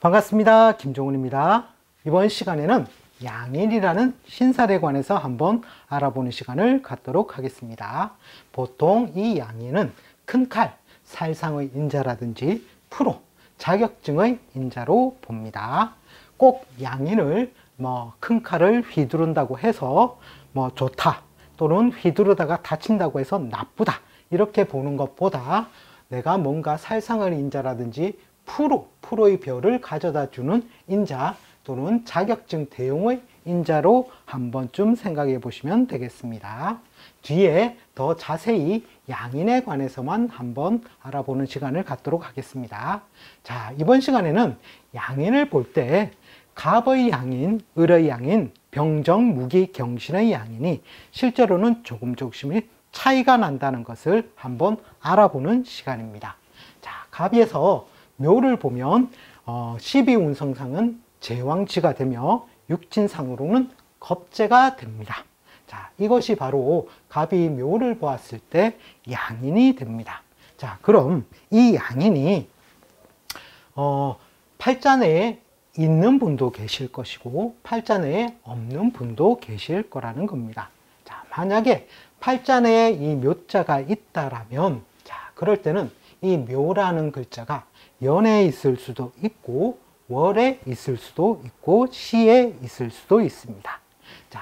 반갑습니다. 김종훈입니다. 이번 시간에는 양인이라는 신살에 관해서 한번 알아보는 시간을 갖도록 하겠습니다. 보통 이 양인은 큰 칼, 살상의 인자라든지 프로, 자격증의 인자로 봅니다. 꼭 양인을 큰 칼을 휘두른다고 해서 좋다 또는 휘두르다가 다친다고 해서 나쁘다 이렇게 보는 것보다 내가 뭔가 살상의 인자라든지 프로의 별을 가져다 주는 인자 또는 자격증 대용의 인자로 한 번쯤 생각해 보시면 되겠습니다. 뒤에 더 자세히 양인에 관해서만 한번 알아보는 시간을 갖도록 하겠습니다. 자, 이번 시간에는 양인을 볼 때 갑의 양인, 을의 양인, 병정, 무기, 경신의 양인이 실제로는 조금씩 차이가 난다는 것을 한번 알아보는 시간입니다. 자, 갑에서 묘를 보면 12운성상은 제왕지가 되며 육진상으로는 겁재가 됩니다. 자, 이것이 바로 갑이 묘를 보았을 때 양인이 됩니다. 자, 그럼 이 양인이 팔자내에 있는 분도 계실 것이고 팔자내에 없는 분도 계실 거라는 겁니다. 자, 만약에 팔자내에 이 묘자가 있다라면 자, 그럴 때는 이 묘라는 글자가 연에 있을 수도 있고 월에 있을 수도 있고 시에 있을 수도 있습니다. 자,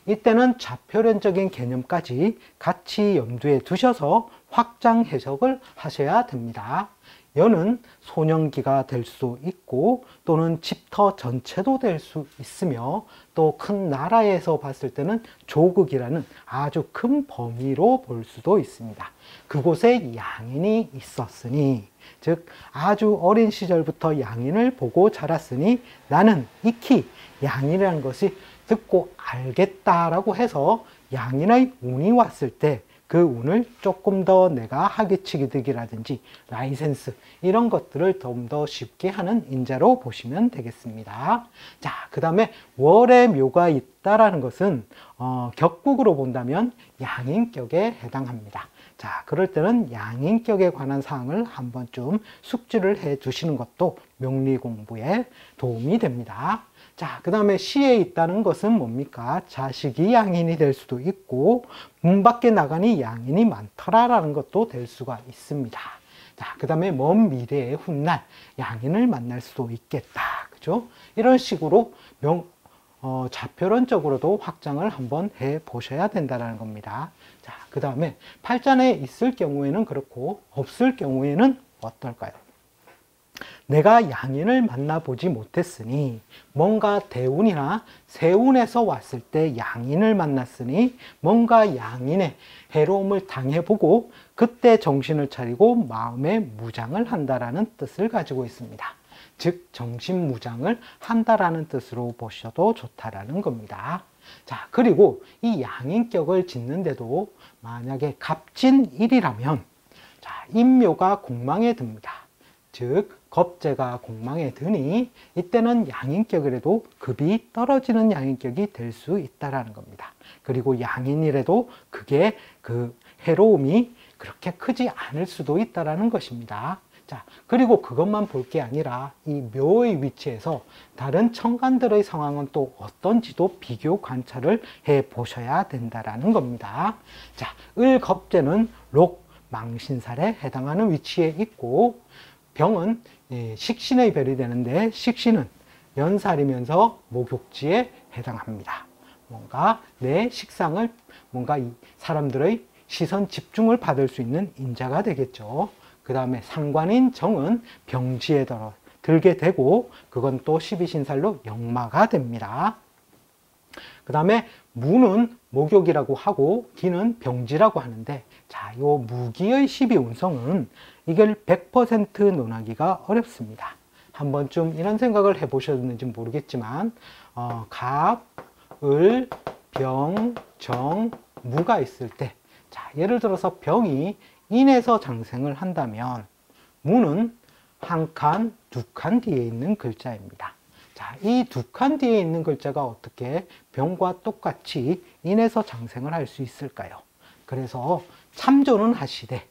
이때는 좌표론적인 개념까지 같이 염두에 두셔서 확장 해석을 하셔야 됩니다. 연은 소년기가 될 수도 있고 또는 집터 전체도 될 수 있으며 또 큰 나라에서 봤을 때는 조국이라는 아주 큰 범위로 볼 수도 있습니다. 그곳에 양인이 있었으니 즉 아주 어린 시절부터 양인을 보고 자랐으니 나는 익히 양인이라는 것이 듣고 알겠다라고 해서 양인의 운이 왔을 때 그 운을 조금 더 내가 학위치기득이라든지 라이센스 이런 것들을 좀 더 쉽게 하는 인자로 보시면 되겠습니다. 자, 그 다음에 월에 묘가 있다라는 것은 격국으로 본다면 양인격에 해당합니다. 자, 그럴 때는 양인격에 관한 사항을 한 번쯤 숙지를 해 두시는 것도 명리 공부에 도움이 됩니다. 자, 그 다음에 시에 있다는 것은 뭡니까? 자식이 양인이 될 수도 있고 문 밖에 나가니 양인이 많더라라는 것도 될 수가 있습니다. 자, 그 다음에 먼 미래의 훗날 양인을 만날 수도 있겠다. 그죠? 이런 식으로 좌표론적으로도 확장을 한번 해 보셔야 된다는 겁니다. 자, 그 다음에 팔자내에 있을 경우에는 그렇고 없을 경우에는 어떨까요? 내가 양인을 만나보지 못했으니 뭔가 대운이나 세운에서 왔을 때 양인을 만났으니 뭔가 양인의 해로움을 당해보고 그때 정신을 차리고 마음의 무장을 한다라는 뜻을 가지고 있습니다. 즉 정신무장을 한다라는 뜻으로 보셔도 좋다라는 겁니다. 자, 그리고 이 양인격을 짓는데도 만약에 갑진일이라면 자, 인묘가 공망에 듭니다. 즉 겁재가 공망에 드니 이때는 양인격이라도 급이 떨어지는 양인격이 될 수 있다라는 겁니다. 그리고 양인이라도 그게 그 해로움이 그렇게 크지 않을 수도 있다라는 것입니다. 자, 그리고 그것만 볼 게 아니라 이 묘의 위치에서 다른 천간들의 상황은 또 어떤지도 비교 관찰을 해 보셔야 된다라는 겁니다. 자, 을겁재는 록, 망신살에 해당하는 위치에 있고 병은 식신의 별이 되는데 식신은 연살이면서 목욕지에 해당합니다. 뭔가 내 식상을 뭔가 이 사람들의 시선 집중을 받을 수 있는 인자가 되겠죠. 그 다음에 상관인 정은 병지에 들게 되고 그건 또 12신살로 역마가 됩니다. 그 다음에 무는 목욕이라고 하고 기는 병지라고 하는데 자, 요 무기의 12운성은 이걸 100% 논하기가 어렵습니다. 한 번쯤 이런 생각을 해보셨는지 모르겠지만 갑, 을, 병, 정, 무가 있을 때 자, 예를 들어서 병이 인에서 장생을 한다면 무는 한 칸, 두 칸 뒤에 있는 글자입니다. 자, 이 두 칸 뒤에 있는 글자가 어떻게 병과 똑같이 인에서 장생을 할 수 있을까요? 그래서 참조는 하시되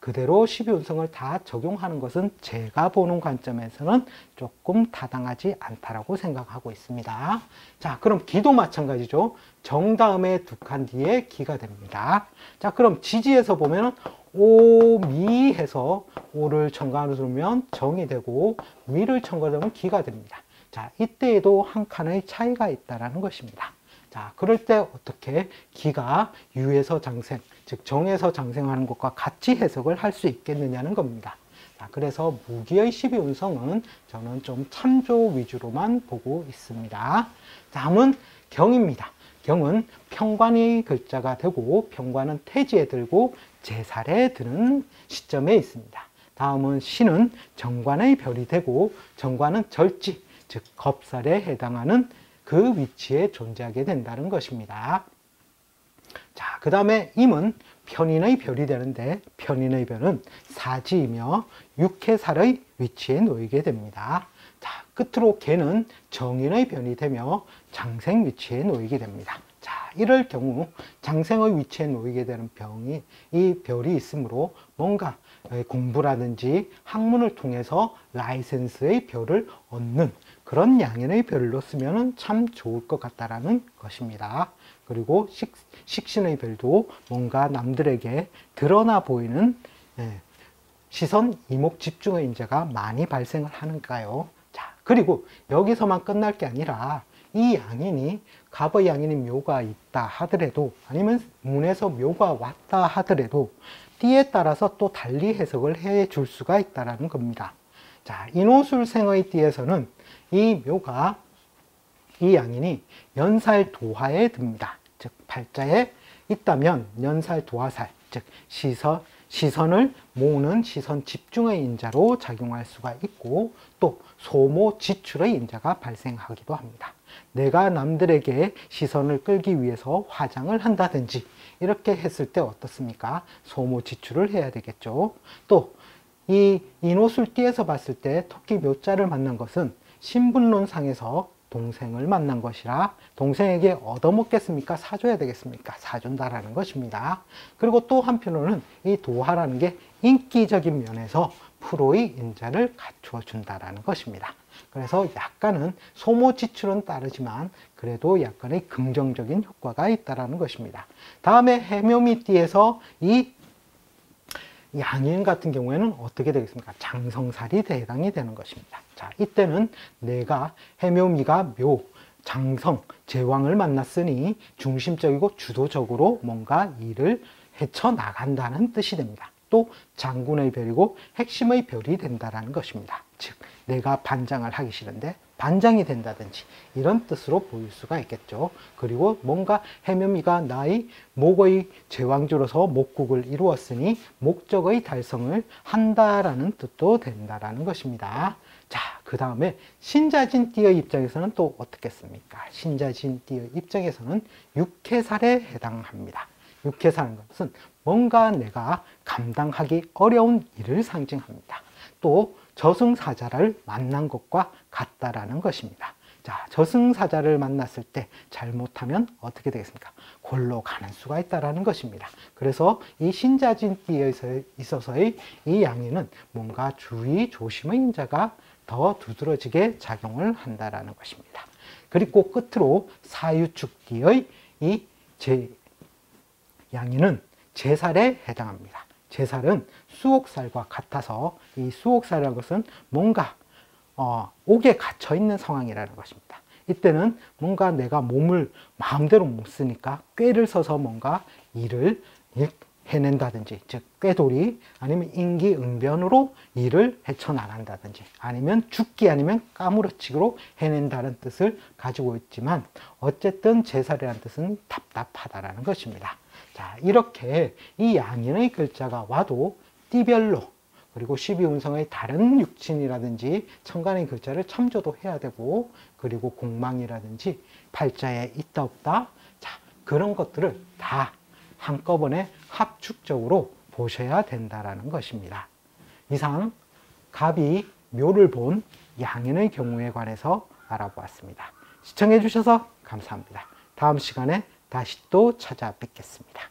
그대로 12운성을 다 적용하는 것은 제가 보는 관점에서는 조금 타당하지 않다라고 생각하고 있습니다. 자, 그럼 기도 마찬가지죠. 정 다음에 두 칸 뒤에 기가 됩니다. 자, 그럼 지지에서 보면은 오, 미 해서 오를 첨가로 두면 정이 되고 미를 첨가하면 기가 됩니다. 자, 이때에도 한 칸의 차이가 있다는 것입니다. 자, 그럴 때 어떻게 기가 유에서 장생, 즉 정에서 장생하는 것과 같이 해석을 할 수 있겠느냐는 겁니다. 자, 그래서 무기의 12운성은 저는 좀 참조 위주로만 보고 있습니다. 다음은 경입니다. 경은 평관의 글자가 되고 평관은 태지에 들고 제살에 드는 시점에 있습니다. 다음은 신은 정관의 별이 되고 정관은 절지, 즉 겁살에 해당하는 그 위치에 존재하게 된다는 것입니다. 자, 그 다음에 임은 편인의 별이 되는데 편인의 별은 사지이며 육해살의 위치에 놓이게 됩니다. 자, 끝으로 개는 정인의 별이 되며 장생 위치에 놓이게 됩니다. 자, 이럴 경우 장생의 위치에 놓이게 되는 이 별이 있으므로 뭔가 공부라든지 학문을 통해서 라이센스의 별을 얻는 그런 양인의 별로 쓰면 참 좋을 것 같다라는 것입니다. 그리고 식신의 별도 뭔가 남들에게 드러나 보이는 시선, 이목 집중의 인자가 많이 발생을 하는가요? 자, 그리고 여기서만 끝날 게 아니라 이 양인이 갑의 양인이 묘가 있다 하더라도 아니면 문에서 묘가 왔다 하더라도 띠에 따라서 또 달리 해석을 해 줄 수가 있다는 겁니다. 자, 인호술생의 띠에서는 이 묘가, 이 양인이 연살 도화에 듭니다. 즉 팔자에 있다면 연살 도화살, 즉 시선을 모으는 시선 집중의 인자로 작용할 수가 있고 또 소모 지출의 인자가 발생하기도 합니다. 내가 남들에게 시선을 끌기 위해서 화장을 한다든지 이렇게 했을 때 어떻습니까? 소모 지출을 해야 되겠죠. 또 이 인호술띠에서 봤을 때 토끼 묘자를 만난 것은 신분론상에서 동생을 만난 것이라 동생에게 얻어먹겠습니까? 사줘야 되겠습니까? 사준다라는 것입니다. 그리고 또 한편으로는 이 도화라는 게 인기적인 면에서 프로의 인자를 갖추어 준다라는 것입니다. 그래서 약간은 소모 지출은 따르지만 그래도 약간의 긍정적인 효과가 있다라는 것입니다. 다음에 해묘미띠에서 이 양인 같은 경우에는 어떻게 되겠습니까? 장성살이 해당이 되는 것입니다. 자, 이때는 내가 해묘미가 묘, 장성, 제왕을 만났으니 중심적이고 주도적으로 뭔가 일을 헤쳐나간다는 뜻이 됩니다. 또 장군의 별이고 핵심의 별이 된다는 것입니다. 즉 내가 반장을 하기 싫은데 반장이 된다든지 이런 뜻으로 보일 수가 있겠죠. 그리고 뭔가 해묘미가 나의 목의 제왕주로서 목국을 이루었으니 목적의 달성을 한다라는 뜻도 된다라는 것입니다. 자, 그 다음에 신자진띠의 입장에서는 또 어떻겠습니까? 신자진띠의 입장에서는 육해살에 해당합니다. 육해살은 것은 뭔가 내가 감당하기 어려운 일을 상징합니다. 또 저승사자를 만난 것과 같다라는 것입니다. 자, 저승사자를 만났을 때 잘못하면 어떻게 되겠습니까? 골로 가는 수가 있다라는 것입니다. 그래서 이 신자진띠에 있어서의 이 양인은 뭔가 주의 조심의 인자가 더 두드러지게 작용을 한다라는 것입니다. 그리고 끝으로 사유축띠의 이 양인은 제살에 해당합니다. 제살은 수옥살과 같아서 이 수옥살이라는 것은 뭔가 옥에 갇혀 있는 상황이라는 것입니다. 이때는 뭔가 내가 몸을 마음대로 못 쓰니까 꾀를 써서 뭔가 일을 해낸다든지, 즉 꾀돌이 아니면 인기응변으로 일을 헤쳐나간다든지 아니면 죽기 아니면 까무러치기로 해낸다는 뜻을 가지고 있지만 어쨌든 제살이라는 뜻은 답답하다라는 것입니다. 자, 이렇게 이 양인의 글자가 와도 띠별로 그리고 12운성의 다른 육친이라든지 천간의 글자를 참조도 해야 되고 그리고 공망이라든지 팔자에 있다 없다 자, 그런 것들을 다 한꺼번에 합축적으로 보셔야 된다라는 것입니다. 이상 갑이 묘를 본 양인의 경우에 관해서 알아보았습니다. 시청해 주셔서 감사합니다. 다음 시간에 다시 또 찾아뵙겠습니다.